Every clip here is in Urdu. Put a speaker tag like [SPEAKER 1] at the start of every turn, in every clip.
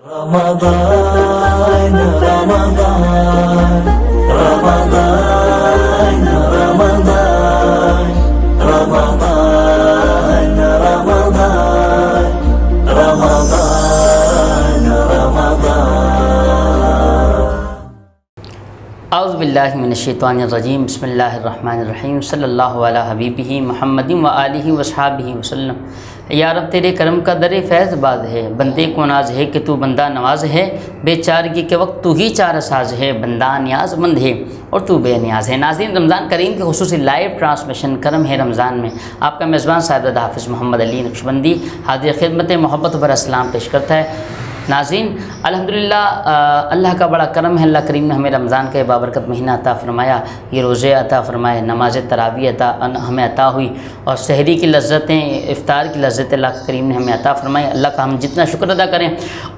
[SPEAKER 1] رمضان رمضان رمضان رمضان رمضان رمضان رمضان رمضان
[SPEAKER 2] اعوذ باللہ من الشیطان الرجیم بسم اللہ الرحمن الرحیم صلی اللہ علی حبیبہ محمد و آلہ وصحابہ وسلم۔ یا رب تیرے کرم کا در فیض باز ہے، بندے کو ناز ہے کہ تو بندہ نواز ہے، بے چارگی کے وقت تو ہی چارہ ساز ہے، بندہ نیاز مند ہے اور تو بے نیاز ہے۔ ناظرین، رمضان کریم کے خصوصی لائیو ٹرانسمیشن کرم ہے رمضان میں آپ کا میزبان صاحبزادہ حافظ محمد علی نقشبندی حاضر خدمت محبت و برا سلام پیش کرتا ہے۔ ناظرین، الحمدللہ اللہ کا بڑا کرم ہے، اللہ کریم نے ہمیں رمضان کا بابرکت مہینہ عطا فرمایا، یہ روزے عطا فرمائے، نماز تراویح ہمیں عطا ہوئی اور سحری کی لذتیں، افطار کی لذتیں اللہ کریم نے ہمیں عطا فرمائی۔ اللہ کا ہم جتنا شکر ادا کریں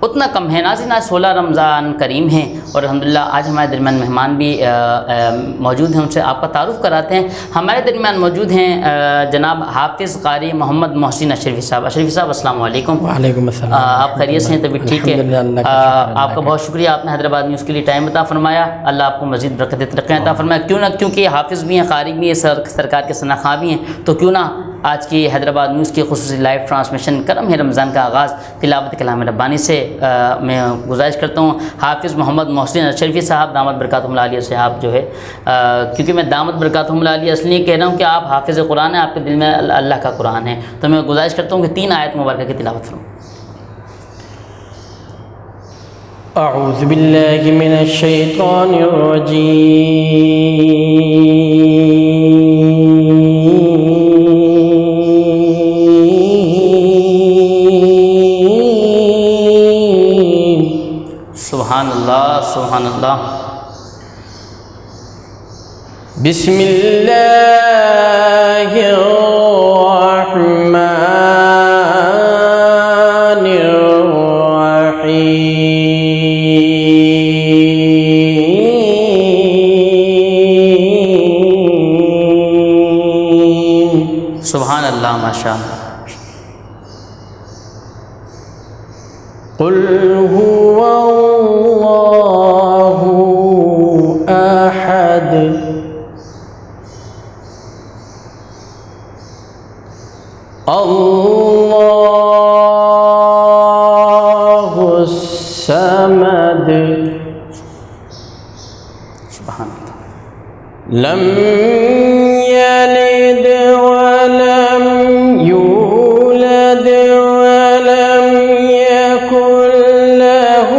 [SPEAKER 2] اتنا کم ہے۔ ناظرین، آج 16 رمضان کریم ہیں اور الحمدللہ آج ہمارے درمیان مہمان بھی موجود ہیں، ان سے آپ کا تعارف کراتے ہیں۔ ہمارے درمیان موجود ہیں جناب حافظ قاری محمد محسن اشرفی صاحب۔ اشرفی صاحب السلام علیکم۔
[SPEAKER 3] وعلیکم السلام۔
[SPEAKER 2] آپ خیریت سے ہیں؟ طبیعت ٹھیک ہے؟ آپ کا بہت شکریہ، آپ نے حیدرآباد نیوز کے لیے ٹائم عطا فرمایا، اللہ آپ کو مزید برکت ترقی عطا فرمایا۔ کیوں نہ، کیونکہ حافظ بھی ہیں، قاری بھی ہیں، سرکار کے ثنا خواہ بھی ہیں، تو کیوں نہ آج کی حیدرآباد نیوز کی خصوصی لائیو ٹرانسمیشن کرم ہے رمضان کا آغاز تلاوت کلام ربانی سے میں گزارش کرتا ہوں حافظ محمد محسن اشرفی صاحب دامت برکاتہم العالیہ سے آپ جو ہے، کیونکہ میں دامت برکاتہم العالیہ اس لیے کہہ رہا ہوں کہ آپ حافظ قرآن ہیں، آپ کے دل میں اللہ کا قرآن ہے، تو میں گزارش کرتا ہوں کہ 3 آیت مبارکہ کی تلاوت فرمائیں۔
[SPEAKER 3] اعوذ باللہ من الشیطان الرجیم۔
[SPEAKER 2] سبحان اللہ سبحان اللہ۔
[SPEAKER 3] بسم اللہ الرحمن الرحیم۔
[SPEAKER 2] سبحان اللہ، ماشاء اللہ۔
[SPEAKER 3] قل هو اللہ احد اللہ الصمد
[SPEAKER 2] سبحان اللہ۔
[SPEAKER 3] لم یلد ولم یولد ولم یکن له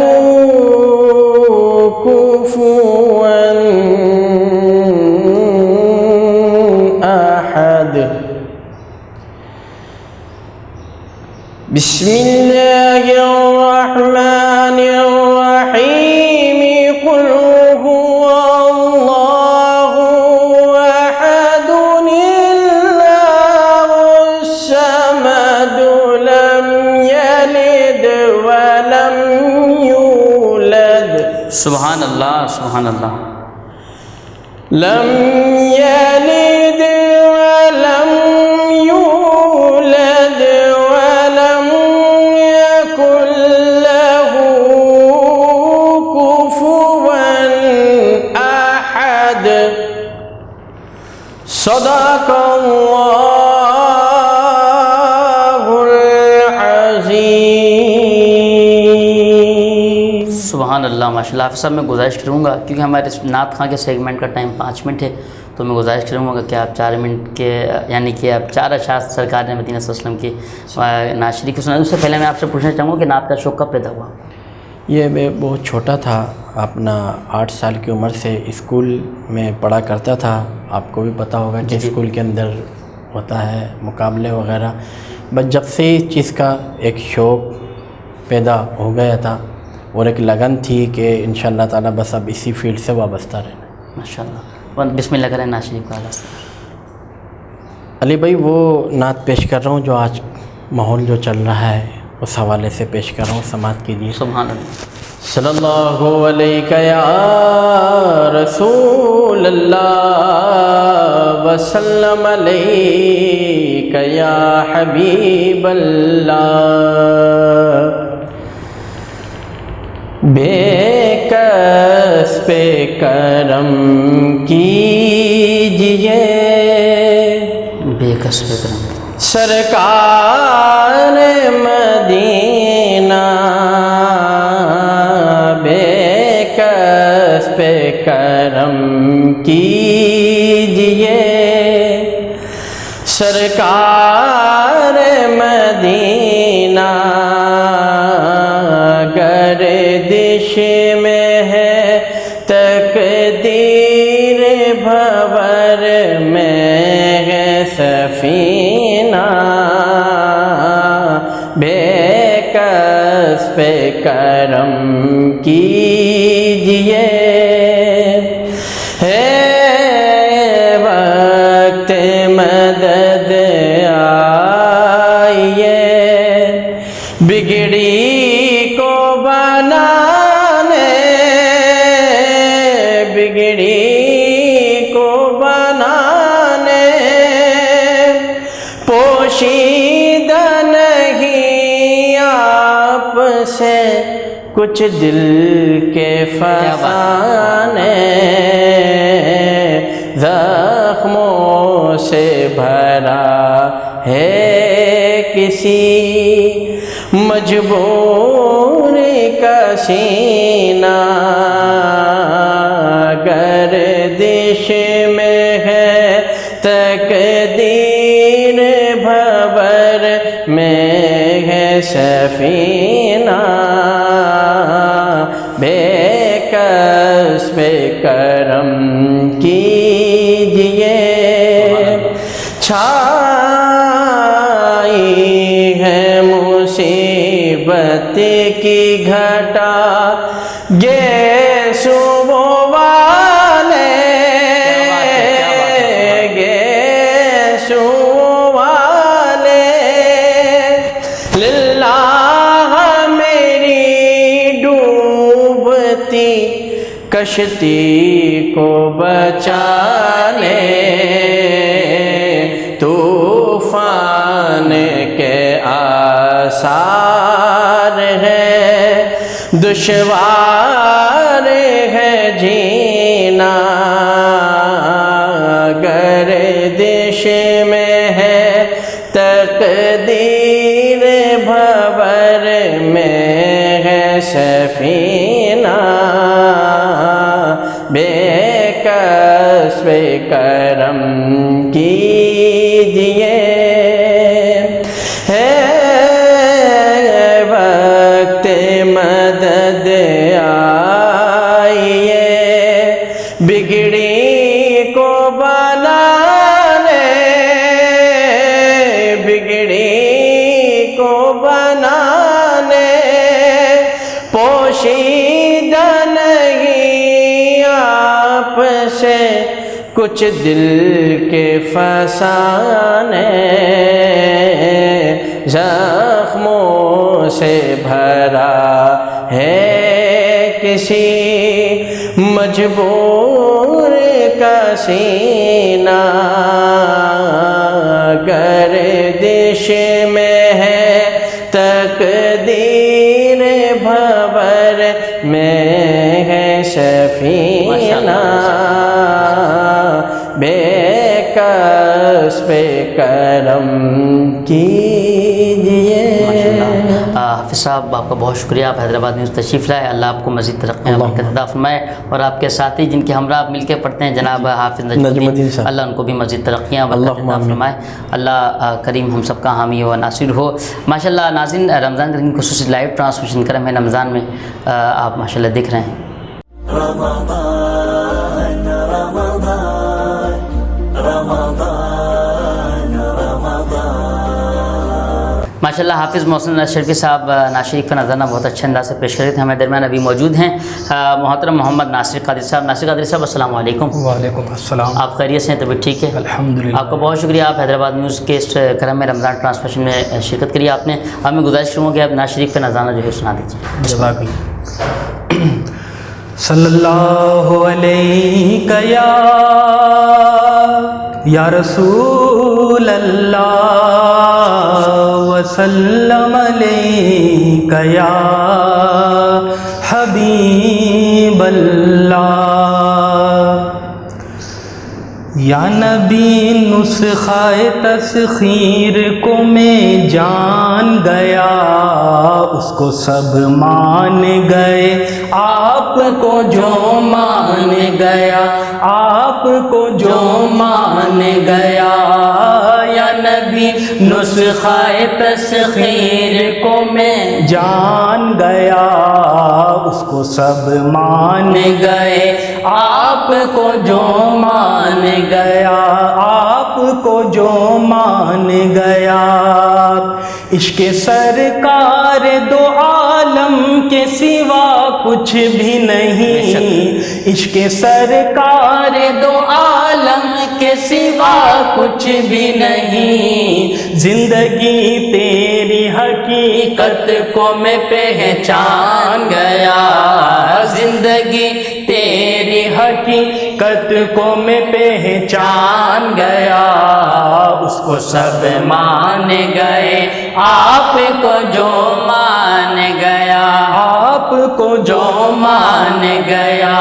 [SPEAKER 3] کفوا احد۔ بسم اللہ الرحمن الرحیم۔ قل هو اللہ احد اللہ الصمد لم یلد ولم یولد
[SPEAKER 2] سبحان اللہ سبحان اللہ۔
[SPEAKER 3] لم یلد ولم یولد ولم یکن له کفوا احد۔ صدق اللہ العظیم۔
[SPEAKER 2] سبحان اللہ، ماشاء اللہ۔ حافظ صاحب، میں گزارش کروں گا کیونکہ ہمارے نعت خواں کے سیگمنٹ کا ٹائم 5 منٹ ہے، تو میں گزارش کروں گا کہ آپ 4 منٹ کے، یعنی کہ آپ 4 اشعار سرکار مدینہ صلی اللہ علیہ وسلم کی نعت شریف سنائیں۔ اس سے پہلے میں آپ سے پوچھنا چاہوں گا کہ نعت کا شوق کب پیدا ہوا؟
[SPEAKER 3] یہ میں بہت چھوٹا تھا، اپنا 8 سال کی عمر سے اسکول میں پڑھا کرتا تھا۔ آپ کو بھی پتہ ہوگا کہ اسکول کے اندر ہوتا ہے مقابلے وغیرہ، بس جب سے اس چیز کا ایک شوق پیدا ہو گیا تھا اور ایک لگن تھی کہ انشاءاللہ تعالیٰ بس اب اسی فیلڈ سے وابستہ رہنا۔
[SPEAKER 2] ماشاء اللہ۔ بسم اللہ کریں نعت شریف کا آغاز۔
[SPEAKER 3] علی بھائی، وہ نعت پیش کر رہا ہوں جو آج ماحول جو چل رہا ہے اس حوالے سے پیش کر رہا ہوں، سماعت کیجیے۔
[SPEAKER 2] سبحان اللہ۔
[SPEAKER 3] صلی اللہ علیہ یا رسول اللہ وسلم علیہ یا حبیب اللہ بے کس پہ کرم کیجئے،
[SPEAKER 2] بے کس پہ کرم
[SPEAKER 3] سرکار مدینہ، بے کس پہ کرم کیجئے، سرکار مدینہ، گردش میں ہے تقدیر، بھور میں ہے سفینہ، بے کس پہ کرم کیجئے، ہے وقت مدد آئیے، بگڑی کو بنانے، بگڑی کو بنانے، پوشیدہ نہیں آپ سے کچھ دل کے فسانے، زخموں سے بھرا ہے کسی مجبور کا سینہ، گردش میں ہے تقدیر، بھور میں ہے سفینہ، بے کس پہ کرم کیجئے، چھائی ہے مصیبت کی گھٹا، گیسو والے، گیسو والے، للہ میری ڈوبتی کشتی کو بچا لے، طوفان کے آثار ہے، دشوار ہے جینا، گردش میں ہے تقدیر، بھور میں ہے سفینہ، بے کس پہ کرم کیجئے، ہے وقت مدد آئیے، بگڑی کو بنانے، بگڑی کو بنانے، پوشیدہ نہیں آپ سے کچھ دل کے فسانے، زخموں سے بھرا ہے کسی مجبور کا سینہ، گردش میں ہے تقدیر، بھور میں ہے سفینہ، بے کس پہ کرم کیجئے۔
[SPEAKER 2] حافظ صاحب آپ کا بہت شکریہ، آپ حیدرآباد میں تشریف لائے، اللہ آپ کو مزید ترقیاں عطا فرمائے، اور آپ کے ساتھی جن کے ہمراہ آپ مل کے پڑھتے ہیں جناب حافظ نجم الدین صاحب، اللہ ان کو بھی مزید ترقیاں عطا فرمائے، اللہ کریم ہم سب کا حامی و ناصر ہو۔ ماشاءاللہ ناظرین، رمضان کے دن خصوصی لائیو ٹرانسمیشن کرم ہے رمضان میں آپ ماشاءاللہ دیکھ رہے ہیں۔
[SPEAKER 1] رمضان رمضان رمضان رمضان،
[SPEAKER 2] ماشاءاللہ حافظ محسن شریفی صاحب ناشریف کا نظرانہ بہت اچھے انداز سے پیش کر رہے تھے، ہمیں درمیان ابھی موجود ہیں محترم محمد ناصر قادری صاحب۔ ناصر قادری صاحب السلام علیکم۔
[SPEAKER 4] وعلیکم السلام۔
[SPEAKER 2] آپ خیریت سے ہیں؟ طبیعت ٹھیک ہے؟
[SPEAKER 4] الحمدللہ۔
[SPEAKER 2] آپ کا بہت شکریہ، آپ حیدرآباد نیوز کے اس کرم میں رمضان ٹرانسمیشن میں شرکت کری آپ نے، ہمیں گزارش کروں کہ آپ ناشریف کا نظرانہ جو ہے سنا دیجیے۔
[SPEAKER 4] جزاک اللہ۔ صلی اللہ علیہ یا رسول اللہ، وسلم علیہ یا حبیب حبیب اللہ یا نبی نسخہ تسخیر کو میں جان گیا، اس کو سب مان گئے، آپ کو جو مان گیا، آپ کو جو مان گیا، یا نبی نسخہ تسخیر کو میں جان گیا، اس کو سب مان گئے، آپ کو جو مان گیا، آپ کو جو مان گیا۔ عشق سرکار دو عالم کے سوا کچھ بھی نہیں، عشق سرکار دو عالم کے سوا کچھ بھی نہیں، زندگی تیری حقیقت کو میں پہچان گیا، زندگی تیری حقیقت کو میں پہچان گیا، اس کو سب مان گئے، آپ کو جو مان گیا، آپ کو جو مان گیا۔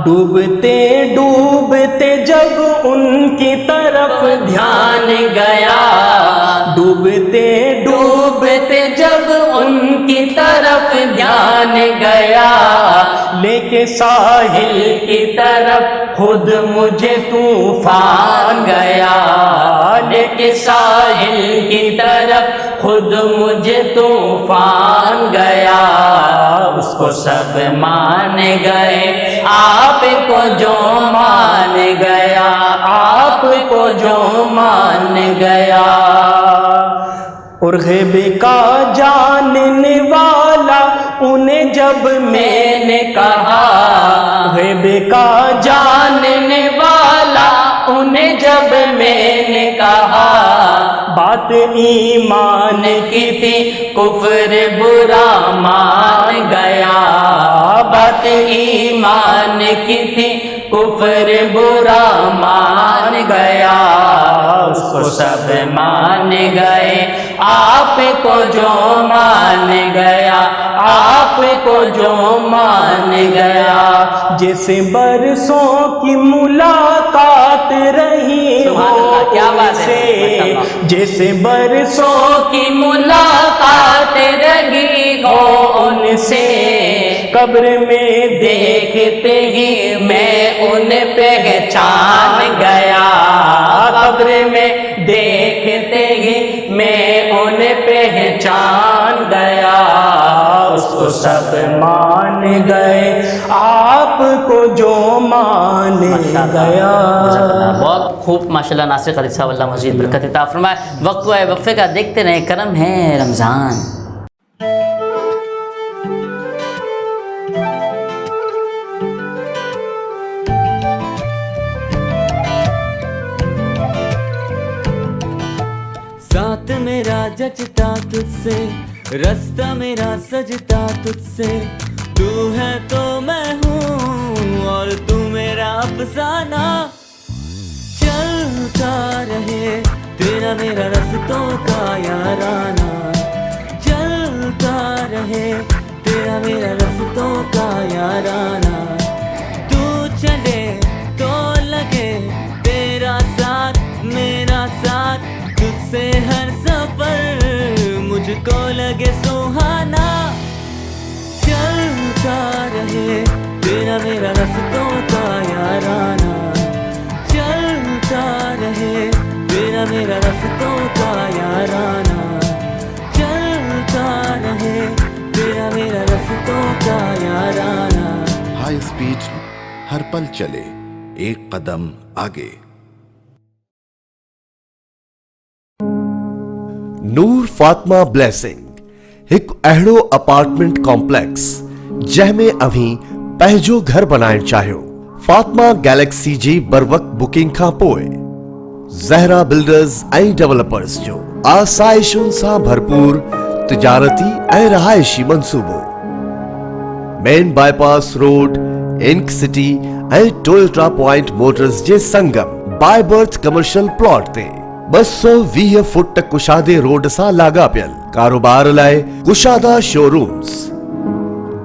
[SPEAKER 4] ڈوبتے ڈوبتے جب ان کی طرف دھیان گیا، ڈوبتے ڈوبتے جب ان کی طرف دھیان گیا، لے کے ساحل کی طرف خود مجھے طوفان گیا، لے کے ساحل کی طرف خود مجھے طوفان گیا، اس کو سب مان گئے، آپ کو جو مان گیا، آپ کو جو مان گیا۔ اور غیب کا جاننے والا انہیں جب میں نے کہا، غیب کا جاننے والا انہیں جب میں نے کہا، بات ایمان کی تھی کفر برا مان گیا، بات ایمان کی تھی کفر برا مان گیا، اس کو سب مان گئے، آپ کو جو مان گیا، آپ کو جو مان گیا۔ جیسے برسوں کی ملاقات رہی ہو
[SPEAKER 2] کیا بات ہے،
[SPEAKER 4] سے، جیسے برسوں کی ملاقات رہی ہو ان سے، قبر میں دیکھتے ہی میں ان پہچان گیا، قبر میں دیکھتے ہی میں ان پہچان گیا، اس کو سب مان گئے، آپ کو جو مان گیا۔
[SPEAKER 2] بہت خوب ماشاءاللہ ناصر قادری صاحب، اللہ مزید برکت عطا فرمائے۔ وقت ہوا ہے وقفے کا، دیکھتے رہیں، کرم ہے رمضان۔
[SPEAKER 1] ساتھ میرا جچتا تجھ سے، رستہ میرا سجتا تجھ سے، تو ہے تو میں ہوں اور تو میرا افسانہ، چلتا رہے تیرا میرا رستوں کا یارانہ، چلتا رہے تیرا میرا رستوں کا یارانہ، تو چلے تو لگے تیرا ساتھ میرا ساتھ، تجھ سے ہر سفر مجھ کو لگے سہانا، چلتا رہے تیرا میرا رستوں کا یارانہ، چلتا رہے تیرا میرا رستوں کا یارانہ، چلتا رہے تیرا میرا رستوں کا یارانہ۔
[SPEAKER 5] ہائی اسپیڈ ہر پل چلے، ایک قدم آگے۔ نور فاطمہ بلیسنگ ایک اہڑو اپارٹمنٹ کمپلیکس جہمیں ابھی پہجو گھر بنائن چاہیو، فاطمہ گیلیکسی جی بر وقت بکنگ کا پوئے، زہرا بلڈرز ای ڈیولپرز جو آسائشن سا بھرپور تجارتی ای رہائشی منصوبو، مین بائی پاس روڈ، انک سٹی ای ٹویوٹا پوائنٹ موٹرز جے سنگم، بائی برتھ کمرشل پلاٹ تے 220 فٹ کشادے روڈ سا لاگا پیل، کاروبار لائے کشادہ شو rooms,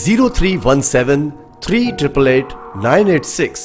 [SPEAKER 5] 0317 388 986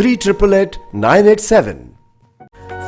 [SPEAKER 5] 388 987।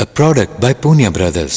[SPEAKER 6] A product by Punya Brothers।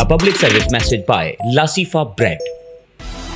[SPEAKER 7] A public service message by Lasifa Bread।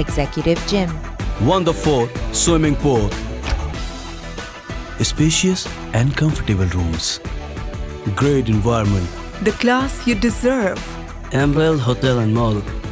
[SPEAKER 8] Executive Gym,
[SPEAKER 9] wonderful swimming pool, spacious and comfortable rooms, great environment,
[SPEAKER 10] the class you deserve।
[SPEAKER 9] Emerald Hotel and Mall,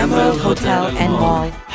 [SPEAKER 8] Emerald Hotel and Mall,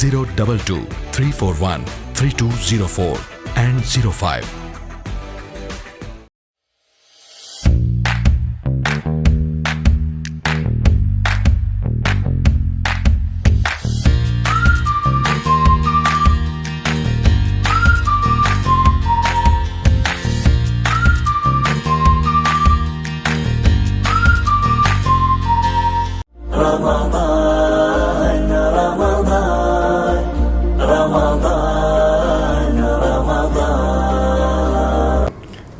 [SPEAKER 11] 022 341 3204 and 05।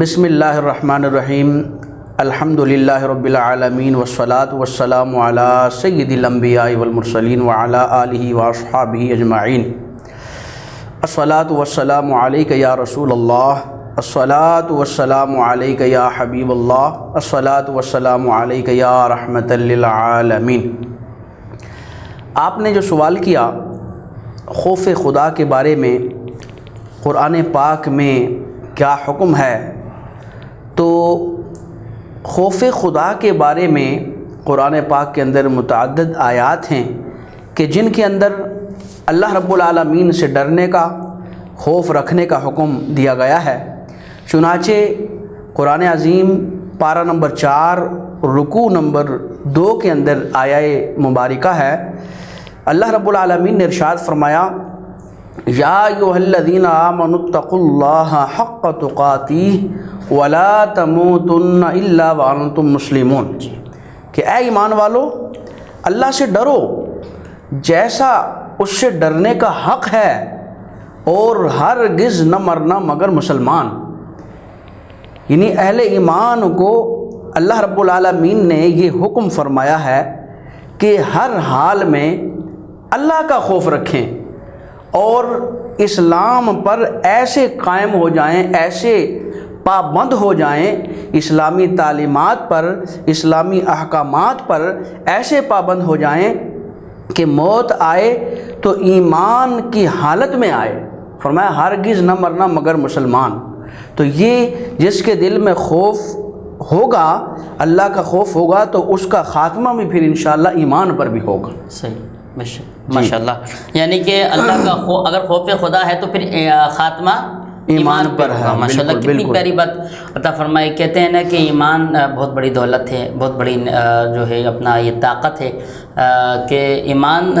[SPEAKER 4] بسم اللہ الرحمن الرحیم الحمدللہ رب العالمین والصلاة والسلام علی سید الانبیاء والمرسلین وعلی آلہ واصحابہ اجمعین. الصلاة والسلام علیک یا رسول اللہ، الصلاة والسلام علیک یا حبیب اللہ، الصلاة والسلام علیک یا رحمت للعالمین. آپ نے جو سوال کیا خوف خدا کے بارے میں، قرآن پاک میں کیا حکم ہے، تو خوف خدا کے بارے میں قرآن پاک کے اندر متعدد آیات ہیں کہ جن کے اندر اللہ رب العالمین سے ڈرنے کا، خوف رکھنے کا حکم دیا گیا ہے. چنانچہ قرآن عظیم پارہ نمبر 4 رکوع نمبر 2 کے اندر آیہ مبارکہ ہے. اللہ رب العالمین نے ارشاد فرمایا یا ایھا الذین آمنوا اتقوا اللہ حق تقاتہ ولا تموتن الا وانتم مسلمون، کہ اے ایمان والو اللہ سے ڈرو جیسا اس سے ڈرنے کا حق ہے، اور ہرگز نہ مرنا مگر مسلمان. یعنی اہل ایمان کو اللہ رب العالمین نے یہ حکم فرمایا ہے کہ ہر حال میں اللہ کا خوف رکھیں اور اسلام پر ایسے قائم ہو جائیں، ایسے پابند ہو جائیں، اسلامی تعلیمات پر، اسلامی احکامات پر ایسے پابند ہو جائیں کہ موت آئے تو ایمان کی حالت میں آئے. فرمایا ہرگز نہ مرنا مگر مسلمان. تو یہ جس کے دل میں خوف ہوگا، اللہ کا خوف ہوگا، تو اس کا خاتمہ بھی پھر انشاءاللہ ایمان پر بھی ہوگا.
[SPEAKER 2] صحیح، ماشاء اللہ. یعنی کہ اللہ کا اگر خوف خدا ہے تو پھر خاتمہ ایمان پر ہے. ماشاء اللہ کتنی پیاری بات عطا فرمائی. کہتے ہیں نا کہ ایمان بہت بڑی دولت ہے، بہت بڑی جو ہے اپنا یہ طاقت ہے کہ ایمان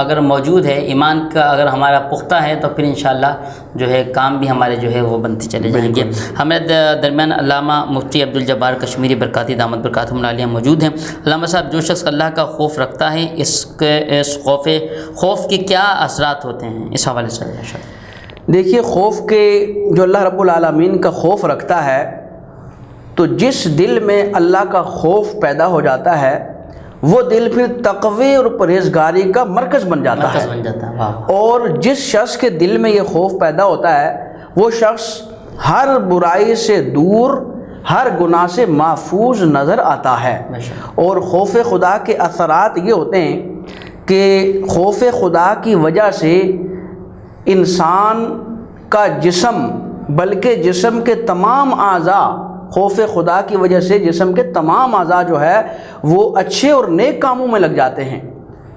[SPEAKER 2] اگر موجود ہے، ایمان کا اگر ہمارا پختہ ہے تو پھر انشاءاللہ جو ہے کام بھی ہمارے جو ہے وہ بنتے چلے جائیں گے. ہمارے درمیان علامہ مفتی عبدالجبار کشمیری برکاتی دامت برکاتہم العالیہ موجود ہیں. علامہ صاحب، جو شخص اللہ کا خوف رکھتا ہے اس خوف کے کیا اثرات ہوتے ہیں، اس حوالے سے
[SPEAKER 4] دیکھیے. خوف کے جو اللہ رب العالمین کا خوف رکھتا ہے تو جس دل میں اللہ کا خوف پیدا ہو جاتا ہے وہ دل پھر تقوی اور پرہیزگاری کا مرکز بن جاتا ہے. اور جس شخص کے دل میں یہ خوف پیدا ہوتا ہے وہ شخص ہر برائی سے دور، ہر گناہ سے محفوظ نظر آتا ہے. اور خوف خدا کے اثرات یہ ہوتے ہیں کہ خوف خدا کی وجہ سے انسان کا جسم، بلکہ جسم کے تمام اعضاء، خوف خدا کی وجہ سے جسم کے تمام اعضاء جو ہے وہ اچھے اور نیک کاموں میں لگ جاتے ہیں.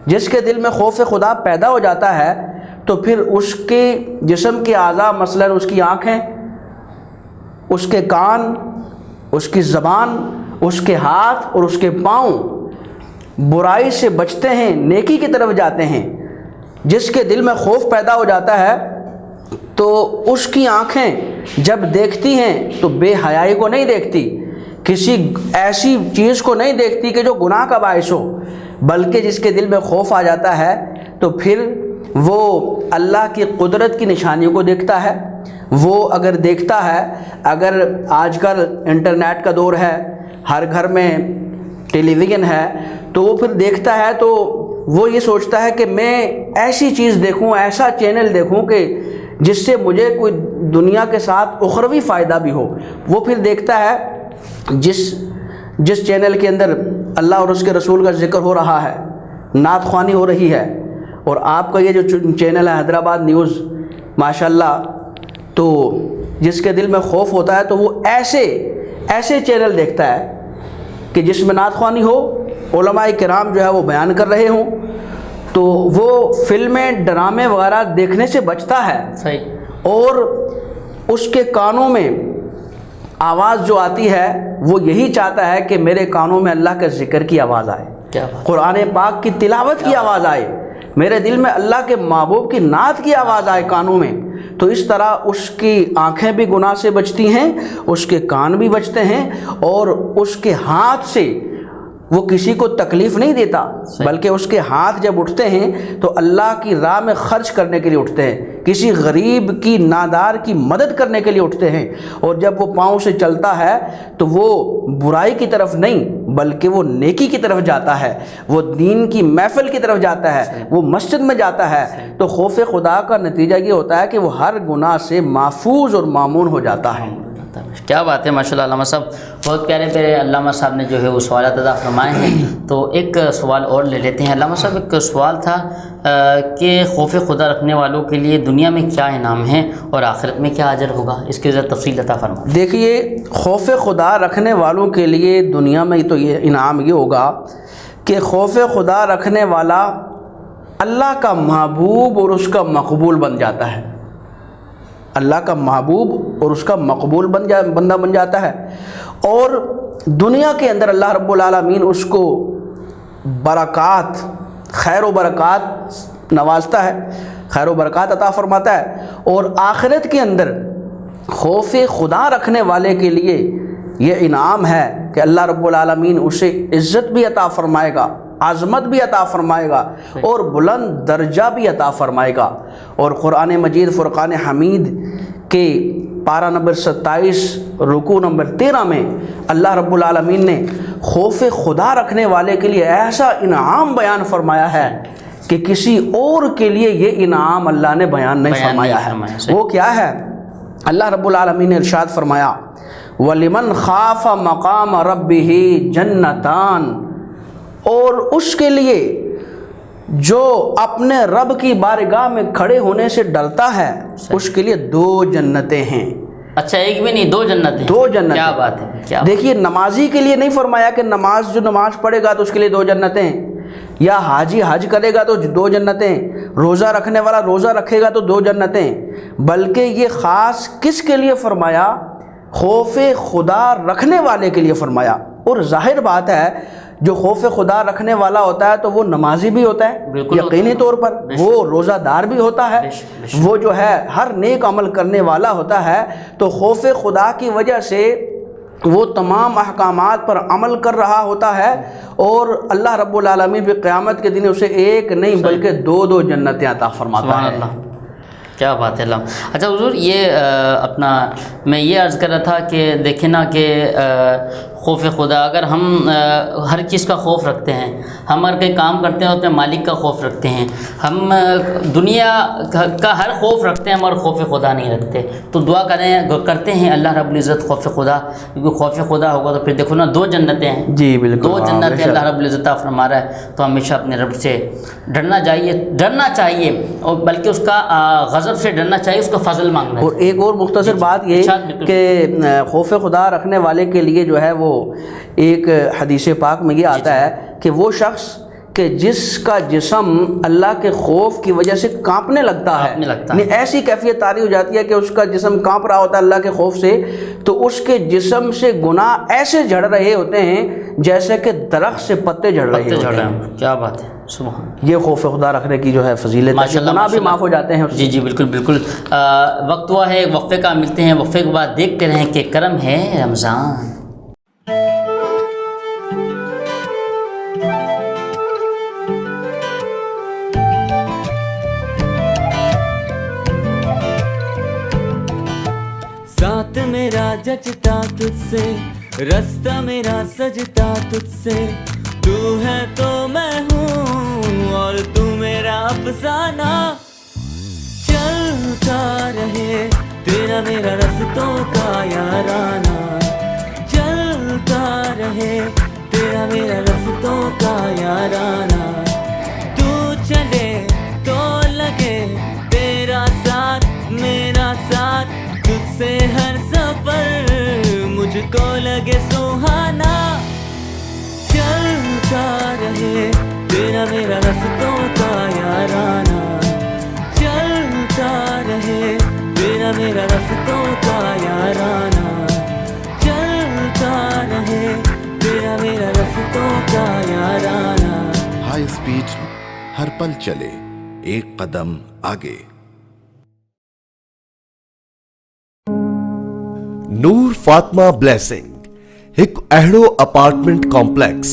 [SPEAKER 4] جس کے دل میں خوف خدا پیدا ہو جاتا ہے تو پھر اس کے جسم کے اعضاء، مثلا اس کی آنکھیں، اس کے کان، اس کی زبان، اس کے ہاتھ اور اس کے پاؤں برائی سے بچتے ہیں، نیکی کی طرف جاتے ہیں. جس کے دل میں خوف پیدا ہو جاتا ہے تو اس کی آنکھیں جب دیکھتی ہیں تو بے حیائی کو نہیں دیکھتی، کسی ایسی چیز کو نہیں دیکھتی کہ جو گناہ کا باعث ہو، بلکہ جس کے دل میں خوف آ جاتا ہے تو پھر وہ اللہ کی قدرت کی نشانیوں کو دیکھتا ہے. وہ اگر دیکھتا ہے، اگر آج کل انٹرنیٹ کا دور ہے، ہر گھر میں ٹیلی ویژن ہے، تو وہ پھر دیکھتا ہے تو وہ یہ سوچتا ہے کہ میں ایسی چیز دیکھوں، ایسا چینل دیکھوں کہ جس سے مجھے کوئی دنیا کے ساتھ اخروی فائدہ بھی ہو. وہ پھر دیکھتا ہے جس چینل کے اندر اللہ اور اس کے رسول کا ذکر ہو رہا ہے، نعت خوانی ہو رہی ہے، اور آپ کا یہ جو چینل ہے حیدرآباد نیوز، ماشاءاللہ، تو جس کے دل میں خوف ہوتا ہے تو وہ ایسے چینل دیکھتا ہے کہ جس میں نعت خوانی ہو، علماء کرام جو ہے وہ بیان کر رہے ہوں، تو وہ فلمیں، ڈرامے وغیرہ دیکھنے سے بچتا ہے. صحیح. اور اس کے کانوں میں آواز جو آتی ہے وہ یہی چاہتا ہے کہ میرے کانوں میں اللہ کے ذکر کی آواز آئے، قرآن پاک کی تلاوت کی آواز آئے، میرے دل میں اللہ کے محبوب کی نعت کی آواز آئے کانوں میں. تو اس طرح اس کی آنکھیں بھی گناہ سے بچتی ہیں، اس کے کان بھی بچتے ہیں، اور اس کے ہاتھ سے وہ کسی کو تکلیف نہیں دیتا، بلکہ اس کے ہاتھ جب اٹھتے ہیں تو اللہ کی راہ میں خرچ کرنے کے لیے اٹھتے ہیں، کسی غریب کی نادار کی مدد کرنے کے لیے اٹھتے ہیں، اور جب وہ پاؤں سے چلتا ہے تو وہ برائی کی طرف نہیں بلکہ وہ نیکی کی طرف جاتا ہے، وہ دین کی محفل کی طرف جاتا ہے، وہ مسجد میں جاتا ہے۔ تو خوف خدا کا نتیجہ یہ ہوتا ہے کہ وہ ہر گناہ سے محفوظ اور مامون ہو جاتا ہے۔
[SPEAKER 2] کیا بات ہے، ماشاء اللہ علامہ صاحب، بہت پیارے پیارے علامہ صاحب نے جو ہے وہ سوالات ادا فرمائے ہیں۔ تو ایک سوال اور لے لیتے ہیں علامہ صاحب۔ ایک سوال تھا کہ خوف خدا رکھنے والوں کے لیے دنیا میں کیا انعام ہے اور آخرت میں کیا اجر ہوگا، اس کی ذرا تفصیل عطا فرمائیں۔
[SPEAKER 4] دیکھیے، خوف خدا رکھنے والوں کے لیے دنیا میں تو یہ انعام یہ ہوگا کہ خوف خدا رکھنے والا اللہ کا محبوب اور اس کا مقبول بن جاتا ہے، اللہ کا محبوب اور اس کا مقبول بندہ بن جاتا ہے، اور دنیا کے اندر اللہ رب العالمین اس کو برکات، خیر و برکات نوازتا ہے، خیر و برکات عطا فرماتا ہے، اور آخرت کے اندر خوف خدا رکھنے والے کے لیے یہ انعام ہے کہ اللہ رب العالمین اسے عزت بھی عطا فرمائے گا، عظمت بھی عطا فرمائے گا، اور بلند درجہ بھی عطا فرمائے گا۔ اور قرآن مجید فرقان حمید کے پارہ نمبر 27 رکوع نمبر 13 میں اللہ رب العالمین نے خوف خدا رکھنے والے کے لیے ایسا انعام بیان فرمایا ہے کہ کسی اور کے لیے یہ انعام اللہ نے بیان نہیں فرمایا ہے۔ وہ کیا ہے؟ اللہ رب العالمین نے ارشاد فرمایا، وَلِمَنْ خَافَ مَقَامَ رَبِّهِ جَنَّتَانِ، اور اس کے لیے جو اپنے رب کی بارگاہ میں کھڑے ہونے سے ڈرتا ہے اس کے لیے 2 جنتیں ہیں۔
[SPEAKER 2] اچھا، ایک بھی نہیں، 2 جنتیں؟
[SPEAKER 4] 2 جنتیں۔
[SPEAKER 2] کیا بات ہے!
[SPEAKER 4] دیکھیے، نمازی کے لیے نہیں فرمایا کہ جو نماز پڑھے گا تو اس کے لیے 2 جنتیں، یا حاجی حج کرے گا تو 2 جنتیں، روزہ رکھنے والا روزہ رکھے گا تو 2 جنتیں، بلکہ یہ خاص کس کے لیے فرمایا؟ خوف خدا رکھنے والے کے لیے فرمایا۔ اور ظاہر بات ہے، جو خوف خدا رکھنے والا ہوتا ہے تو وہ نمازی بھی ہوتا ہے یقینی طور پر، وہ روزہ دار بھی ہوتا ہے، وہ جو ہے ہر نیک عمل کرنے والا ہوتا ہے، تو خوف خدا کی وجہ سے وہ تمام احکامات پر عمل کر رہا ہوتا ہے، اور اللہ رب العالمین بھی قیامت کے دن اسے ایک نہیں بلکہ 2 جنتیں عطا فرماتا ہے۔
[SPEAKER 2] کیا بات ہے اللہ۔ اچھا حضور، یہ اپنا میں یہ عرض کر رہا تھا کہ دیکھیں نا کہ خوف خدا، اگر ہم ہر چیز کا خوف رکھتے ہیں، ہم اگر کہیں کام کرتے ہیں تو اپنے مالک کا خوف رکھتے ہیں، ہم دنیا کا ہر خوف رکھتے ہیں مگر خوف خدا نہیں رکھتے، تو دعا کرتے ہیں اللہ رب العزت خوف خدا، کیونکہ خوف خدا ہوگا تو پھر دیکھو نا 2 جنتیں ہیں۔
[SPEAKER 4] جی بالکل،
[SPEAKER 2] 2 جنتیں اللہ رب العزت فرما رہا ہے، تو ہمیشہ اپنے رب سے ڈرنا چاہیے، اور بلکہ اس کا غضب سے ڈرنا چاہیے، اس کا فضل مانگنا چاہیے۔
[SPEAKER 4] اور ایک اور مختصر بات یہ کہ خوف خدا رکھنے والے کے لیے جو ہے وہ ایک حدیث پاک میں یہ آتا ہے کہ وہ شخص کہ جس کا جسم اللہ کے خوف کی وجہ سے کانپنے لگتا ہے، ایسی کیفیت طاری ہو جاتی ہے کہ اس کا جسم کانپ رہا ہوتا ہے اللہ کے خوف سے، تو اس کے جسم سے گناہ ایسے جھڑ رہے ہوتے ہیں جیسے کہ درخت سے پتے جھڑ رہے ہوتے ہیں۔
[SPEAKER 2] کیا بات ہے، سبحان۔
[SPEAKER 4] یہ خوف خدا رکھنے کی جو ہے فضیلت ہے، گناہ بھی معاف ہو جاتے ہیں۔
[SPEAKER 2] جی بالکل بالکل۔ وقت ہوا ہے ایک وقفے کا، ملتے ہیں وقفے کے بعد، دیکھتے رہیں کہ کرم ہے رمضان۔
[SPEAKER 1] ساتھ میرا جچتا تجھ سے، رستہ میرا سجتا تجھ سے، تو ہے تو میں ہوں اور تو میرا افسانہ، چلتا رہے تیرا میرا رستوں کا یارانہ، چلتا رہے تیرا میرا رستوں کا یارانہ، تو چلے تو لگے تیرا ساتھ میرا ساتھ، تجھ سے ہر سفر مجھ کو لگے سہانا، چلتا رہے تیرا میرا رستوں کا یارانہ، چلتا رہے تیرا میرا رستوں کا یارانہ، چلتا رہے تیرا میرا رستوں کا یارانہ۔
[SPEAKER 5] ہائی اسپیڈ ہر پل چلے، ایک قدم آگے۔ نور فاطمہ بلیسنگ ایک اہڑو apartment complex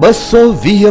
[SPEAKER 5] 220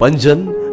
[SPEAKER 5] 5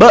[SPEAKER 5] 2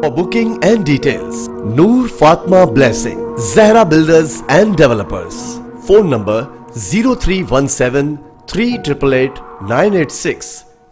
[SPEAKER 5] For booking and details, Noor Fatma Blessing, Zahra Builders and Developers. Phone number 0317 388 986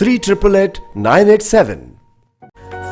[SPEAKER 5] 388 987।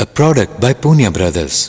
[SPEAKER 6] A product by Punya Brothers.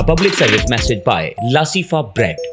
[SPEAKER 7] A public service message by Lasifa Bread.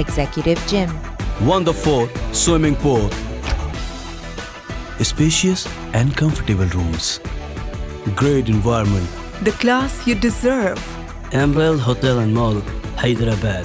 [SPEAKER 8] Executive Gym.
[SPEAKER 9] Wonderful swimming pool. Spacious and comfortable rooms. Great environment.
[SPEAKER 10] The class you deserve.
[SPEAKER 9] Emerald Hotel and Mall, Hyderabad.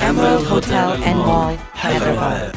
[SPEAKER 8] Emerald Hotel and Mall, Hyderabad.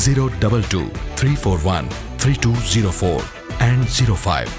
[SPEAKER 11] 022 341 3204 and 05।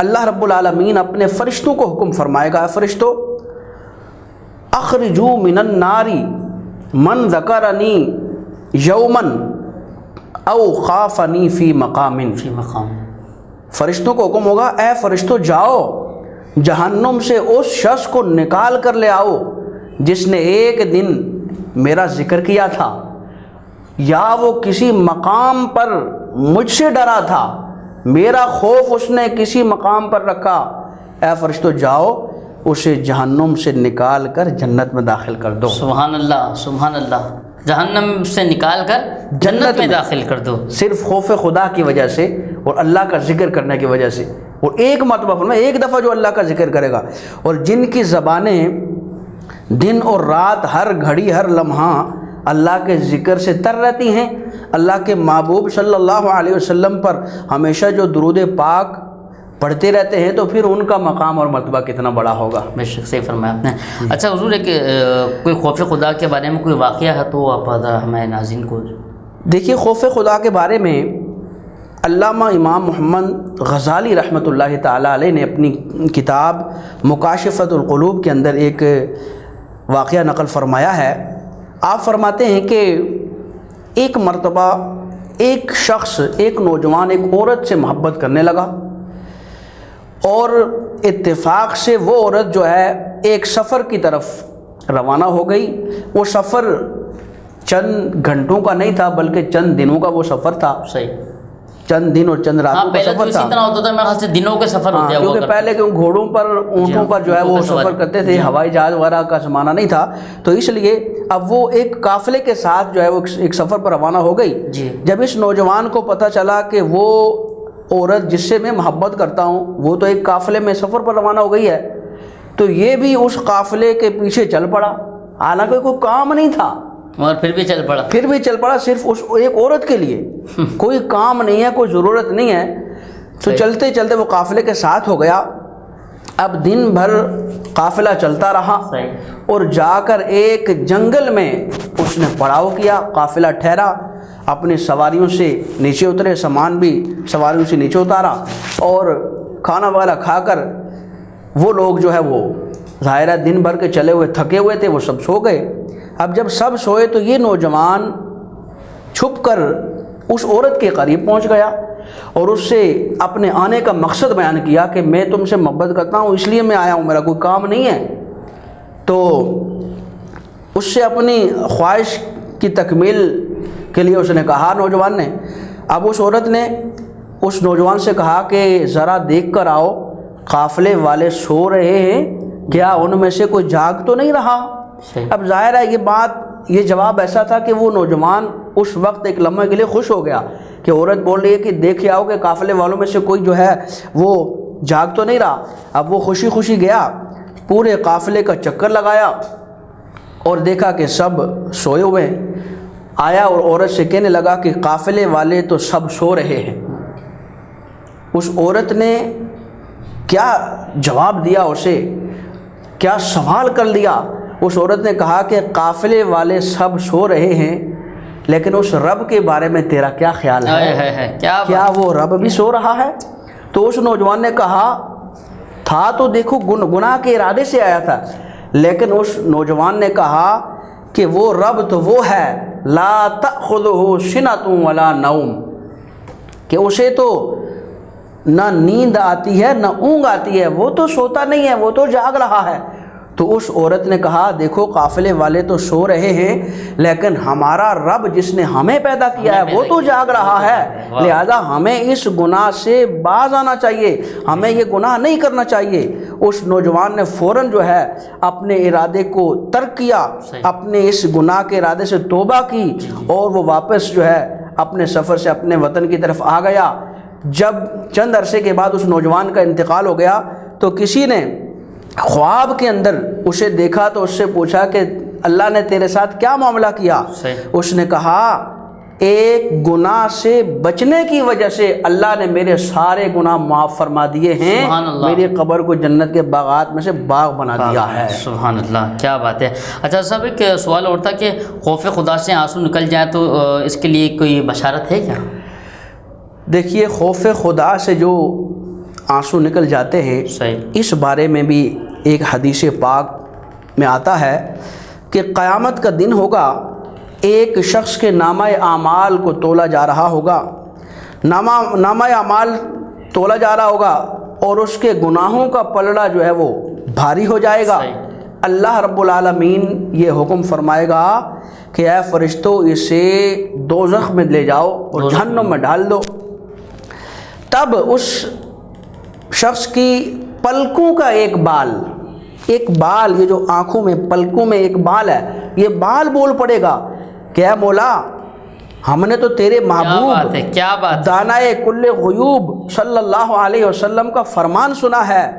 [SPEAKER 4] اللہ رب العالمین اپنے فرشتوں کو حکم فرمائے گا، فرشتوں اخرجوا من النار من ذکرنی یوما او خافنی فی مقام، فرشتوں کو حکم ہوگا اے فرشتوں جاؤ جہنم سے اس شخص کو نکال کر لے آؤ جس نے ایک دن میرا ذکر کیا تھا یا وہ کسی مقام پر مجھ سے ڈرا تھا، میرا خوف اس نے کسی مقام پر رکھا، اے فرشتوں جاؤ اسے جہنم سے نکال کر جنت میں داخل کر دو۔
[SPEAKER 2] سبحان اللہ سبحان اللہ، جہنم سے نکال کر جنت میں داخل کر دو،
[SPEAKER 4] صرف خوف خدا کی وجہ سے اور اللہ کا ذکر کرنے کی وجہ سے۔ اور ایک مرتبہ فرمایا ایک دفعہ جو اللہ کا ذکر کرے گا، اور جن کی زبانیں دن اور رات ہر گھڑی ہر لمحہ اللہ کے ذکر سے تر رہتی ہیں، اللہ کے محبوب صلی اللہ علیہ وسلم پر ہمیشہ جو درود پاک پڑھتے رہتے ہیں، تو پھر ان کا مقام اور مرتبہ کتنا بڑا ہوگا۔
[SPEAKER 2] بے شک صحیح فرمایا آپ نے۔ اچھا حضور، ایک کوئی خوف خدا کے بارے میں کوئی واقعہ ہے تو آپ ہمیں ناظرین کو۔
[SPEAKER 4] دیکھیے خوف خدا کے بارے میں علامہ امام محمد غزالی رحمۃ اللہ تعالیٰ علیہ نے اپنی کتاب مکاشفۃ القلوب کے اندر ایک واقعہ نقل فرمایا ہے۔ آپ فرماتے ہیں کہ ایک مرتبہ ایک شخص، ایک نوجوان ایک عورت سے محبت کرنے لگا، اور اتفاق سے وہ عورت جو ہے ایک سفر کی طرف روانہ ہو گئی۔ وہ سفر چند گھنٹوں کا نہیں تھا بلکہ چند دنوں کا وہ سفر تھا،
[SPEAKER 2] صحیح،
[SPEAKER 4] چند دن اور چند راتوں کا سفر تھا۔
[SPEAKER 2] طرح ہوتا تھا میرے خیال سے دنوں کے سفر ہوتے ہیں،
[SPEAKER 4] کیونکہ پہلے کہ گھوڑوں پر اونٹوں پر جو ہے وہ سفر کرتے تھے، ہوائی جہاز وغیرہ کا زمانہ نہیں تھا، تو اس لیے اب وہ ایک قافلے کے ساتھ جو ہے وہ ایک سفر پر روانہ ہو گئی۔ جب اس نوجوان کو پتہ چلا کہ وہ عورت جس سے میں محبت کرتا ہوں وہ تو ایک قافلے میں سفر پر روانہ ہو گئی ہے، تو یہ بھی اس قافلے کے پیچھے چل پڑا، حالانکہ کوئی کام نہیں تھا،
[SPEAKER 2] اور پھر بھی چل پڑا صرف اس ایک عورت کے لیے، کوئی کام نہیں ہے، کوئی ضرورت نہیں ہے، تو چلتے چلتے وہ قافلے کے ساتھ ہو گیا۔ اب دن بھر قافلہ چلتا رہا اور جا کر ایک جنگل میں اس نے پڑاؤ کیا، قافلہ ٹھہرا، اپنی سواریوں سے نیچے اترے، سامان بھی سواریوں سے نیچے اتارا، اور کھانا وغیرہ کھا کر وہ لوگ جو ہے وہ ظاہرہ دن بھر کے چلے ہوئے تھکے ہوئے تھے، وہ سب سو گئے۔ اب جب سب سوئے تو یہ نوجوان چھپ کر اس عورت کے قریب پہنچ گیا اور اس سے اپنے آنے کا مقصد بیان کیا کہ میں تم سے محبت کرتا ہوں، اس لیے میں آیا ہوں، میرا کوئی کام نہیں ہے۔ تو اس سے اپنی خواہش کی تکمیل کے لیے اس نے کہا، نوجوان نے، اب اس عورت نے اس نوجوان سے کہا کہ ذرا دیکھ کر آؤ، قافلے والے سو رہے ہیں، کیا ان میں سے کوئی جاگ تو نہیں رہا؟ اب ظاہر ہے یہ جواب ایسا تھا کہ وہ نوجوان اس وقت ایک لمحے کے لیے خوش ہو گیا کہ عورت بول رہی ہے کہ دیکھ آؤ کہ قافلے والوں میں سے کوئی جو ہے وہ جاگ تو نہیں رہا۔ اب وہ خوشی خوشی گیا، پورے قافلے کا چکر لگایا اور دیکھا کہ سب سوئے ہوئے ہیں، آیا اور عورت سے کہنے لگا کہ قافلے والے تو سب سو رہے ہیں۔ اس عورت نے کیا جواب دیا، اسے کیا سوال کر لیا؟ اس عورت نے کہا کہ قافلے والے سب سو رہے ہیں، لیکن اس رب کے بارے میں تیرا کیا خیال ہے؟ کیا وہ رب بھی سو رہا ہے؟ تو اس نوجوان نے کہا تھا تو دیکھو گناہ کے ارادے سے آیا تھا، لیکن اس نوجوان نے کہا کہ وہ رب تو وہ ہے لا تأخذہ سنۃ ولا نوم، کہ اسے تو نہ نیند آتی ہے نہ اونگ آتی ہے، وہ تو سوتا نہیں ہے، وہ تو جاگ رہا ہے۔ تو اس عورت نے کہا دیکھو قافلے والے تو سو رہے ہیں، لیکن ہمارا رب جس نے ہمیں پیدا کیا ہے وہ تو جاگ رہا ہے، لہذا ہمیں اس گناہ سے باز آنا چاہیے، ہمیں یہ گناہ نہیں کرنا چاہیے۔ اس نوجوان نے فوراً جو ہے اپنے ارادے کو ترک کیا، اپنے اس گناہ کے ارادے سے توبہ کی، اور وہ واپس جو ہے اپنے سفر سے اپنے وطن کی طرف آ گیا۔ جب چند عرصے کے بعد اس نوجوان کا انتقال ہو گیا تو کسی نے خواب کے اندر اسے دیکھا تو اس سے پوچھا کہ اللہ نے تیرے ساتھ کیا معاملہ کیا؟ اس نے کہا ایک گناہ سے بچنے کی وجہ سے اللہ نے میرے سارے گناہ معاف فرما دیے ہیں، میری قبر کو جنت کے باغات میں سے باغ بنا دیا ہے۔ سبحان اللہ، کیا بات ہے۔ اچھا صاحب، ایک سوال اور تھا کہ خوف خدا سے آنسو نکل جائے تو اس کے لیے کوئی بشارت ہے کیا؟
[SPEAKER 4] دیکھیے خوف خدا سے جو آنسو نکل جاتے ہیں. اس بارے میں بھی ایک حدیث پاک میں آتا ہے کہ قیامت کا دن ہوگا, ایک شخص کے نامہ اعمال کو تولا جا رہا ہوگا, نامہ اعمال تولا جا رہا ہوگا اور اس کے گناہوں کا پلڑا جو ہے وہ بھاری ہو جائے گا. اللہ رب العالمین یہ حکم فرمائے گا کہ اے فرشتوں اسے دوزخ میں لے جاؤ اور جہنم میں ڈال دو. تب اس شخص کی پلکوں کا ایک بال, یہ جو آنکھوں میں پلکوں میں ایک بال ہے, یہ بال بول پڑے گا کہ اے مولا, ہم نے تو تیرے محبوب دانائے کل غیوب صلی اللہ علیہ وسلم کا فرمان سنا ہے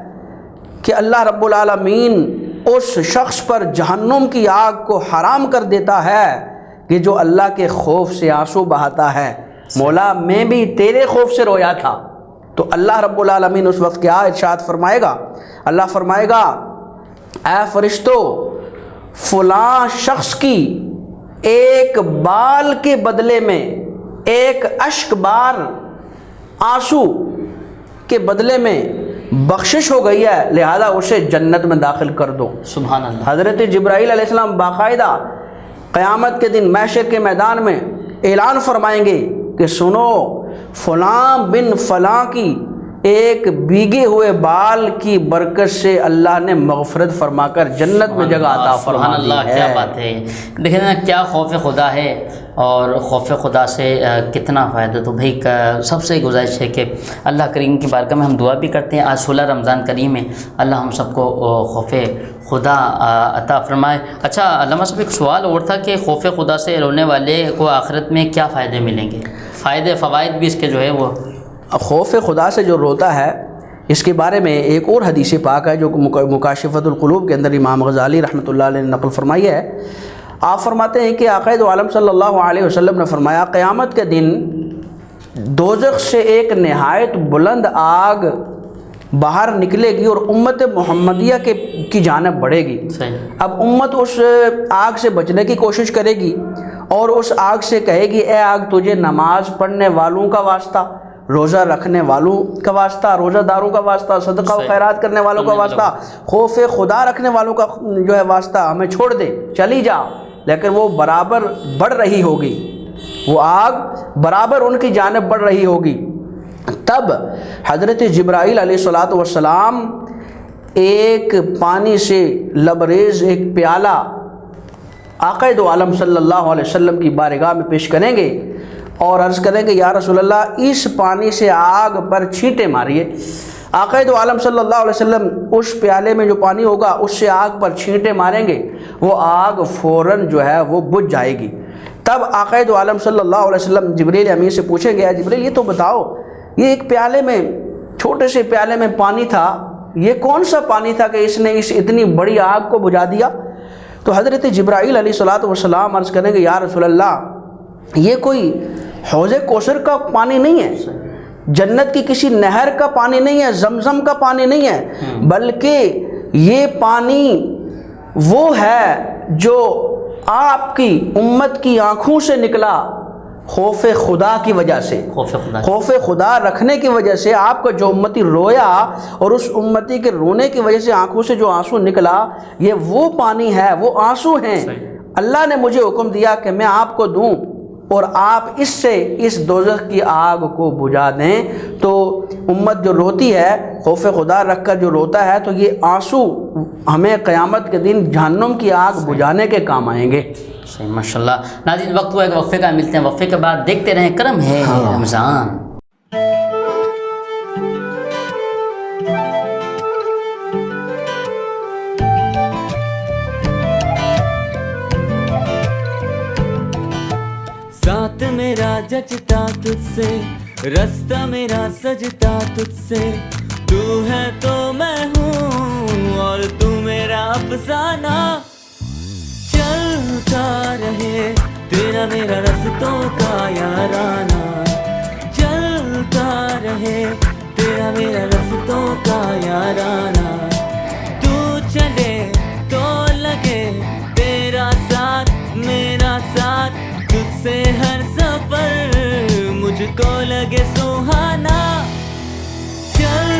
[SPEAKER 4] کہ اللہ رب العالمین اس شخص پر جہنم کی آگ کو حرام کر دیتا ہے کہ جو اللہ کے خوف سے آنسو بہاتا ہے. مولا میں بھی تیرے خوف سے رویا تھا. تو اللہ رب العالمین اس وقت کیا ارشاد فرمائے گا؟ اللہ فرمائے گا اے فرشتوں, فلاں شخص کی ایک بال کے بدلے میں, ایک اشک بار آنسو کے بدلے میں بخشش ہو گئی ہے, لہذا اسے جنت میں داخل کر دو.
[SPEAKER 2] سبحان اللہ.
[SPEAKER 4] حضرت جبرائیل علیہ السلام باقاعدہ قیامت کے دن محشر کے میدان میں اعلان فرمائیں گے کہ سنو, فلاں بن فلاں کی ایک بھیگے ہوئے بال کی برکت سے اللہ نے مغفرت فرما کر جنت میں جگہ عطا فرما دی ہے.
[SPEAKER 2] سبحان اللہ, کیا بات ہے. دیکھیں نا کیا خوف خدا ہے, اور خوف خدا سے کتنا فائدہ. تو بھائی سب سے گزارش ہے کہ اللہ کریم کی بارگاہ میں ہم دعا بھی کرتے ہیں. آج 16 رمضان کریم ہے, اللہ ہم سب کو خوف خدا عطا فرمائے. اچھا علامہ صاحب, ایک سوال اور تھا کہ خوف خدا سے رونے والے کو آخرت میں کیا فائدے ملیں گے؟ فوائد بھی اس کے جو ہے وہ.
[SPEAKER 4] خوف خدا سے جو روتا ہے, اس کے بارے میں ایک اور حدیث پاک ہے جو مکاشفۃ القلوب کے اندر امام غزالی رحمۃ اللہ علیہ نے نقل فرمائی ہے. آپ فرماتے ہیں کہ آقا دو عالم صلی اللہ علیہ وسلم نے فرمایا قیامت کے دن دوزخ سے ایک نہایت بلند آگ باہر نکلے گی اور امت محمدیہ کی جانب بڑھے گی. اب امت اس آگ سے بچنے کی کوشش کرے گی اور اس آگ سے کہے گی اے آگ تجھے نماز پڑھنے والوں کا واسطہ, روزہ رکھنے والوں کا واسطہ, روزہ داروں کا واسطہ, صدقہ و خیرات کرنے والوں کا واسطہ, خوف خدا رکھنے والوں کا جو ہے واسطہ, ہمیں چھوڑ دے, چلی جا. لیکن وہ برابر بڑھ رہی ہوگی, وہ آگ برابر ان کی جانب بڑھ رہی ہوگی. تب حضرت جبرائیل علیہ الصلاۃ والسلام ایک پانی سے لبریز ایک پیالہ آقا دو عالم صلی اللہ علیہ وسلم کی بارگاہ میں پیش کریں گے اور عرض کریں گے یا رسول اللہ اس پانی سے آگ پر چھینٹے ماریے. آقا دو عالم صلی اللہ علیہ وسلم اس پیالے میں جو پانی ہوگا اس سے آگ پر چھینٹے ماریں گے, وہ آگ فوراً جو ہے وہ بجھ جائے گی. تب آقا دو عالم صلی اللہ علیہ وسلم جبریل امین سے پوچھیں گے جبریل یہ تو بتاؤ, یہ ایک پیالے میں, چھوٹے سے پیالے میں پانی تھا, یہ کون سا پانی تھا کہ اس نے اس اتنی بڑی آگ کو بجھا دیا؟ تو حضرت جبرائیل علیہ الصلاۃ والسلام عرض کریں گے یا رسول اللہ یہ کوئی حوض کوثر کا پانی نہیں ہے, جنت کی کسی نہر کا پانی نہیں ہے, زمزم کا پانی نہیں ہے, بلکہ یہ پانی وہ ہے جو آپ کی امت کی آنکھوں سے نکلا خوف خدا کی وجہ سے, خوف خدا رکھنے کی وجہ سے آپ کا جو امتی رویا اور اس امتی کے رونے کی وجہ سے آنکھوں سے جو آنسو نکلا, یہ وہ پانی ہے, وہ آنسو ہیں. اللہ نے مجھے حکم دیا کہ میں آپ کو دوں اور آپ اس سے اس دوزخ کی آگ کو بجھا دیں. تو امت جو روتی ہے خوف خدا رکھ کر جو روتا ہے, تو یہ آنسو ہمیں قیامت کے دن جہنم کی آگ بجھانے کے کام آئیں گے.
[SPEAKER 2] صحیح, ماشاء اللہ. ناظرین وقت ہوا ایک وقفے کا, ملتے ہیں وقفے کے بعد. دیکھتے رہیں کرم ہے رمضان.
[SPEAKER 1] ساتھ میرا جچتا تجھ سے, رستہ میرا سجتا تجھ سے, تو ہے تو میں ہوں اور تو میرا افسانہ. چلتا رہے تیرا میرا رستوں کا یارانہ, چلتا رہے تیرا میرا رستوں کا یارانہ. تو چلے تو لگے تیرا ساتھ میرا ساتھ, تجھ سے ہر سفر مجھ کو لگے سہانا. چل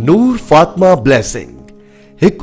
[SPEAKER 5] ਨੂਰ ਫਾਤਮਾ ਬਲੇਸਿੰਗ ਇੱਕ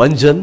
[SPEAKER 5] 5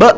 [SPEAKER 5] 2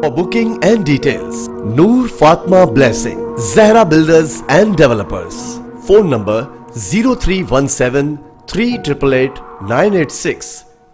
[SPEAKER 5] For booking and details, Noor Fatma Blessing, Zahra Builders and Developers. Phone number 0317 388 986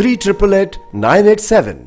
[SPEAKER 5] 388 987।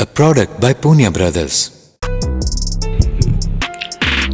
[SPEAKER 6] A product by Punya Brothers.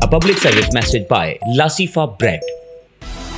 [SPEAKER 7] A public service message by Lasifa Bread.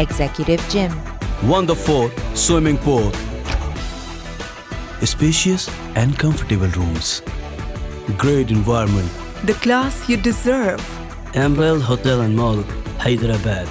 [SPEAKER 8] Executive Gym.
[SPEAKER 9] Wonderful swimming pool. Spacious and comfortable rooms. Great environment.
[SPEAKER 10] The class you deserve.
[SPEAKER 9] Emerald Hotel and Mall, Hyderabad.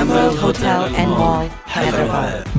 [SPEAKER 8] Emerald Hotel and Mall, Hyderabad.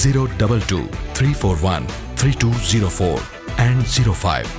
[SPEAKER 11] 022 341 3204 and 05।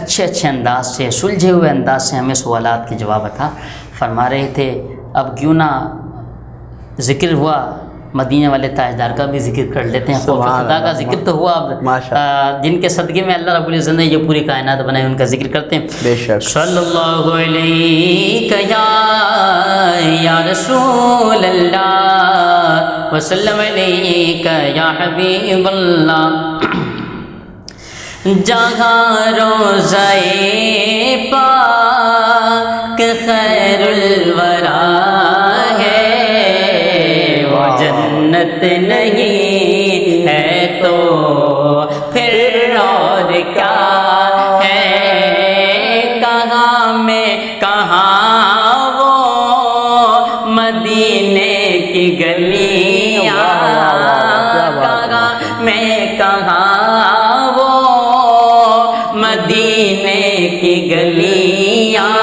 [SPEAKER 2] اچھے انداز سے سلجھے ہوئے انداز سے ہمیں سوالات کے جواب عطا فرما رہے تھے۔ اب کیوں نہ ذکر ہوا مدینہ والے تاجدار کا بھی ذکر کر لیتے ہیں۔ خوف خدا کا ذکر تو ہوا، اب جن کے صدقے میں اللہ رب العزت نے یہ پوری کائنات بنائی ان کا ذکر کرتے ہیں۔
[SPEAKER 4] بے شک۔
[SPEAKER 2] صلی اللہ علیہ یا رسول اللہ وسلم علیہ یا حبیب اللہ، جہاں روضہ پاک خیر الورا ہے، وہ جنت نہیں ہے تو پھر اور کیا ہے، کہاں میں کہاں وہ مدینے کی گلیاں، کہاں میں کہاں مدینے کی گلیاں،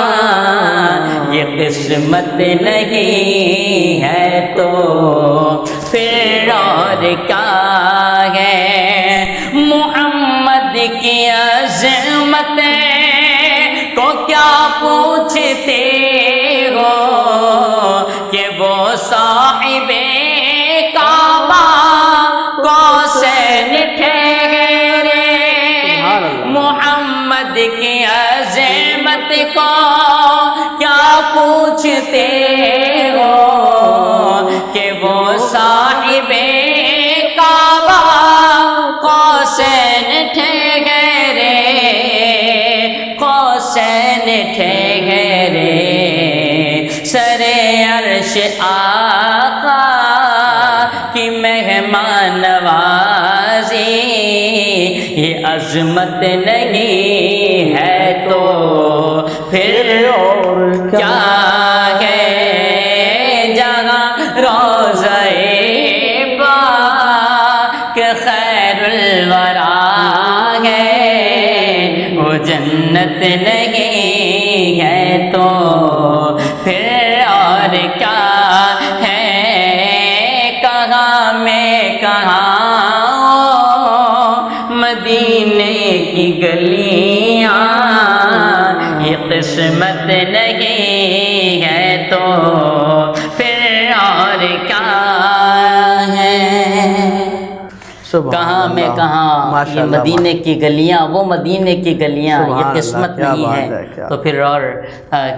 [SPEAKER 2] یہ قسمت نہیں ہے تو پھر اور کیا ہے، محمد کی عظمت کو کیا پوچھتے ہو کہ وہ صاحب کعبہ قوسین ٹھہرے، محمد کی عظمت کو کیا پوچھتے ہو کہ وہ صاحب کعبہ قوسین ٹھہرے، قوسین ٹھہرے، سر عرش آقا کی مہمان نوازی، یہ عظمت نہیں ہے تو پھر اور کیا ہے، جہاں روضہ پاک خیر الورا ہے، وہ جنت نہیں ہے تو پھر اور کیا ہے، کہاں میں کہاں مدینے کی گلیاں، یہ قسمت نہیں ہے تو پھر اور کیا ہے، کہاں میں کہاں یہ مدینے کی گلیاں، وہ مدینے کی گلیاں، یہ قسمت نہیں ہے تو پھر اور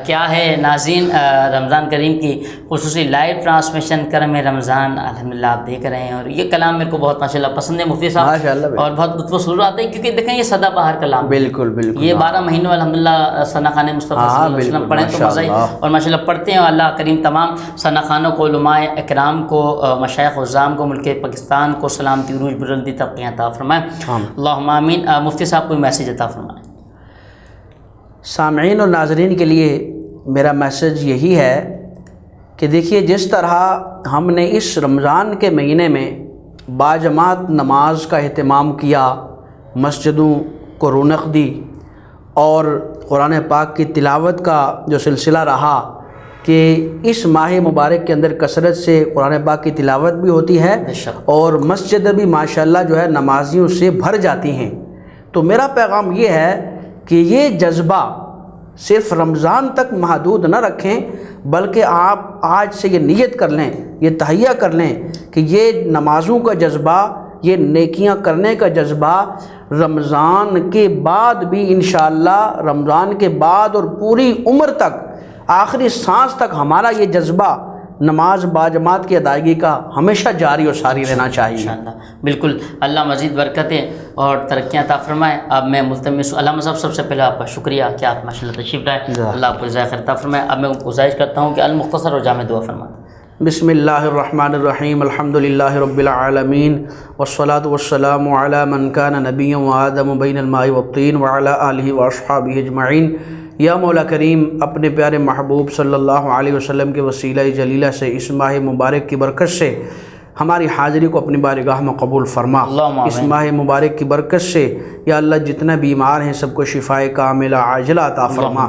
[SPEAKER 2] کیا ہے۔ ناظرین، رمضان کریم کی خصوصی لائیو ٹرانسمیشن کرم رمضان الحمدللہ آپ دیکھ رہے ہیں، اور یہ کلام میرے کو بہت ماشاءاللہ پسند ہے مفتی صاحب، اور بہت لطف و سرور آتا ہے کیونکہ دیکھیں یہ سدا بہار کلام،
[SPEAKER 4] بالکل بالکل،
[SPEAKER 2] یہ 12 مہینوں الحمدللہ ثنا خان مصطفیٰ صلی اللہ علیہ وسلم پڑھیں تو مزہ ہی، اور ماشاءاللہ پڑھتے ہیں، اللہ کریم تمام ثنا خانوں کو، علماء اکرام کو، مشائخ عظام کو، ملک پاکستان کو سلامتی، عروج، بلندی، ترقی عطا فرمائے، اللہم آمین۔ مفتی صاحب کوئی میسیج عطا فرمائیں۔
[SPEAKER 4] سامعین اور ناظرین کے لیے میرا میسیج یہی ہے کہ دیکھیے، جس طرح ہم نے اس رمضان کے مہینے میں باجماعت نماز کا اہتمام کیا، مسجدوں کو رونق دی، اور قرآن پاک کی تلاوت کا جو سلسلہ رہا کہ اس ماہ مبارک کے اندر کثرت سے قرآن پاک کی تلاوت بھی ہوتی ہے اور مسجد بھی ماشاءاللہ جو ہے نمازیوں سے بھر جاتی ہیں، تو میرا پیغام یہ ہے کہ یہ جذبہ صرف رمضان تک محدود نہ رکھیں، بلکہ آپ آج سے یہ نیت کر لیں، یہ تہیہ کر لیں کہ یہ نمازوں کا جذبہ، یہ نیکیاں کرنے کا جذبہ رمضان کے بعد بھی انشاءاللہ، رمضان کے بعد اور پوری عمر تک، آخری سانس تک ہمارا یہ جذبہ نماز باجماعت کی ادائیگی کا ہمیشہ جاری اور ساری رہنا چاہیے
[SPEAKER 2] انشاءاللہ۔ بالکل، اللہ مزید برکتیں اور ترقیاں عطا فرمائے۔ اب میں ملتمس علامہ صاحب سب سے پہلے آپ کا شکریہ کہ آپ ماشاءاللہ تشریف لائے، اللہ آپ کو جزائے خیر عطا فرمائے۔ اب میں گزارش کرتا ہوں کہ المختصر اور جامع دعا فرمائیں۔
[SPEAKER 4] بسم اللہ الرحمن الرحیم، الحمدللہ رب العالمین، والصلاة والسلام علی من کان نبیا وآدم بین الماء والطین وعلی آلہ واصحابہ اجمعین۔ یا مولا کریم، اپنے پیارے محبوب صلی اللہ علیہ وسلم کے وسیلہ جلیلہ سے اس ماہ مبارک کی برکت سے ہماری حاضری کو اپنی بارگاہ میں قبول فرما۔ اس ماہ مبارک کی برکت سے یا اللہ جتنے بیمار ہیں سب کو شفائے کاملہ عاجلہ عطا فرما۔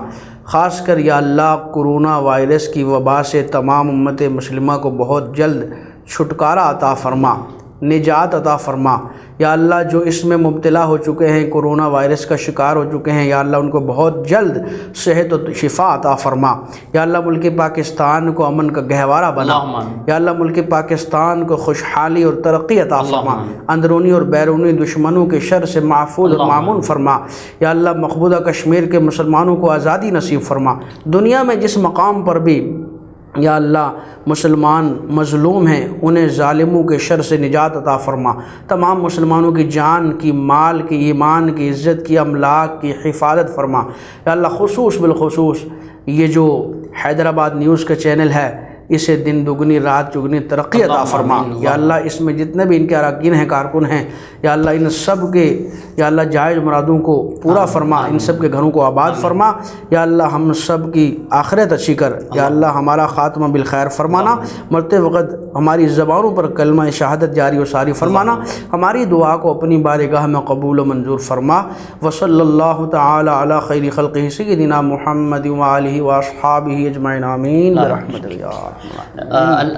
[SPEAKER 4] خاص کر یا اللہ کرونا وائرس کی وبا سے تمام امت مسلمہ کو بہت جلد چھٹکارا عطا فرما۔ نجات عطا فرما۔ یا اللہ جو اس میں مبتلا ہو چکے ہیں، کرونا وائرس کا شکار ہو چکے ہیں، یا اللہ ان کو بہت جلد صحت و شفا عطا فرما۔ یا اللہ ملک پاکستان کو امن کا گہوارہ بنا۔ یا اللہ ملک پاکستان کو خوشحالی اور ترقی عطا فرما، اندرونی اور بیرونی دشمنوں کے شر سے محفوظ اور معمون فرما۔ یا اللہ مقبوضہ کشمیر کے مسلمانوں کو آزادی نصیب فرما۔ دنیا میں جس مقام پر بھی یا اللہ مسلمان مظلوم ہیں، انہیں ظالموں کے شر سے نجات عطا فرما۔ تمام مسلمانوں کی جان کی، مال کی، ایمان کی، عزت کی، املاک کی حفاظت فرما۔ یا اللہ خصوص بالخصوص یہ جو حیدرآباد نیوز کا چینل ہے، اسے دن دگنی رات چگنی ترقی عطا فرما۔ یا اللہ اس میں جتنے بھی ان کے اراکین ہیں، کارکن ہیں، یا اللہ ان سب کے یا اللہ جائز مرادوں کو پورا فرما، ان سب کے گھروں کو آباد فرما۔ یا اللہ ہم سب کی آخرت اچھی کر۔ یا اللہ ہمارا خاتمہ بالخیر فرمانا، مرتے وقت ہماری زبانوں پر کلمہ شہادت جاری و ساری فرمانا، ہماری دعا کو اپنی بارگاہ میں قبول و منظور فرما۔ وصلی اللہ تعالی علی خیر خلقہ سیدنا محمد وآلہ واصحابہ اجمعین آمین برحمتک یا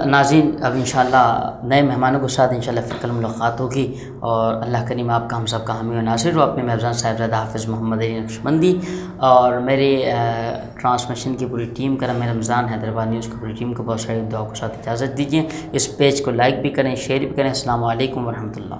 [SPEAKER 2] ناظرین، اب انشاءاللہ نئے مہمانوں کے ساتھ انشاءاللہ پھر کل ملاقات ہوگی، اور اللہ کریم آپ کا ہم سب کا حامی و ناصر ہو۔ اپنے محفوظ صاحبزادہ حافظ محمد علی نقشبندی اور میری ٹرانسمیشن کی پوری ٹیم کا، رمضان رمضان حیدرآباد نیوز کی پوری ٹیم کو بہت ساری دعاؤں کے ساتھ اجازت دیجیے۔ اس پیج کو لائک بھی کریں، شیئر بھی کریں۔ السلام علیکم ورحمۃ اللہ۔